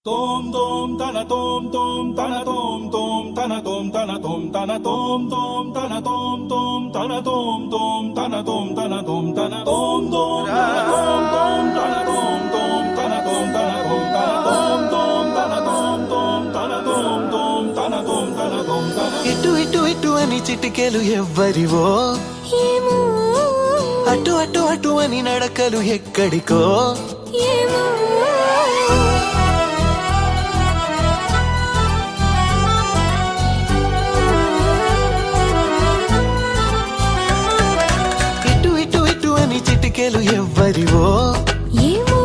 Tom tom tana tom tom tana tom tom tana tom tana tom tana tom tom tana tom tom tana tom tom tana tom tana tom tana tom tom tana tom tom tana tom tom tana tom tana tom tana tom tom tana tom tom tana tom tom tana tom tana tom tana ఇటు ఇటు ఇటు అని చిటికెలు ఎవ్వరివో ఏమో అటు అటు అటు అని నడకలు ఎక్కడికో ఏమో ఇటు ఇటు ఇటు అని చిటికెలు ఎవ్వరివో ఏమో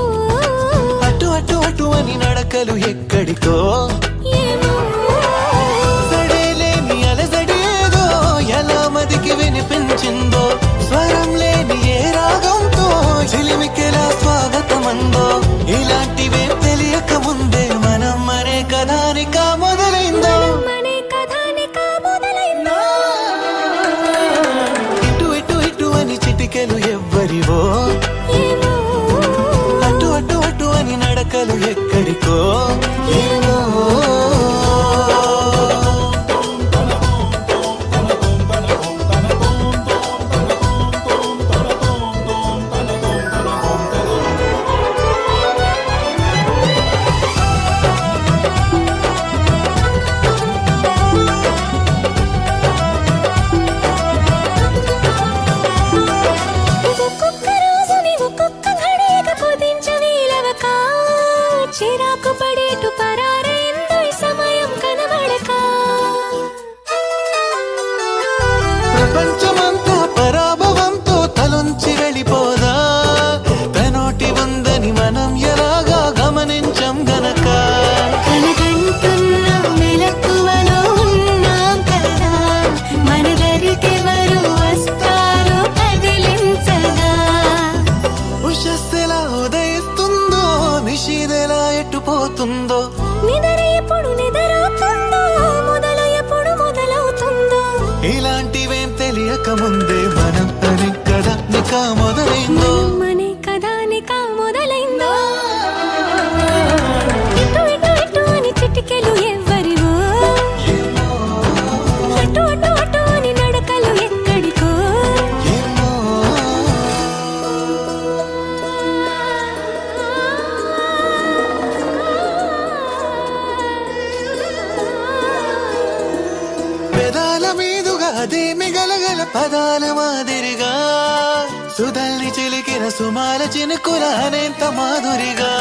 అటు అటు అటు అని నడకలు ఎక్కడికో ఏమో సడేలేని అలజడేదో ఎలా మదికి వినిపించిందో స్వరం లేని ఏ రాగంతో చిలిమికెలా స్వాగతమందో ఇలాంటివే తెలియక ముందే మనం మరే కథానిక మొదలైందో మనే కథానిక మొదలైందో ఇటు ఇటు ఇటు అని చిటికెలు ఎవ్వరివో ఏమో అటు అటు అటు అని నడకలు ఎక్కడికో ఏమో ఒక్కొక్క రోజుని ఒక్కొక్క ఘడియగా కుదించవీలవక చిరాకు పడేటు పరారైందో ఈ సమయం కనబడక ప్రపంచమంతా పరాభవంతో తలొంచి వెళ్ళిపోదా తనోటి ఉందని మనం ఎలాగా గమనించం గనక కలగంటున్న మెలకువలో ఉన్నాం కదా మనదరికెవరు వస్తారో కదిలించగా ఉషస్సెలా ఉదయిస్తుందో నిషీదెలా ఎట్టుపోతుందో నిద్ర ఎప్పుడు నిద్రవుతుందో మొదలు ఎప్పుడు మొదలవుతుందో ఇలాంటివేం తెలియక ముందే మనం అని కదా నిక మొదలైందో మనే కథానిక మొదలైందో ఇటు ఇటు ఇటు అని చిటికెలు ఎవ్వరివో అటు అటు అటు అని నడకలు ఎక్కడికో ఏమో పెదాల మీదుగా అదే మిగలగల పదాల మాదిరిగా సుధల్ని చిలికిన సుమాల చినుకుల అనేంత మాధురిగా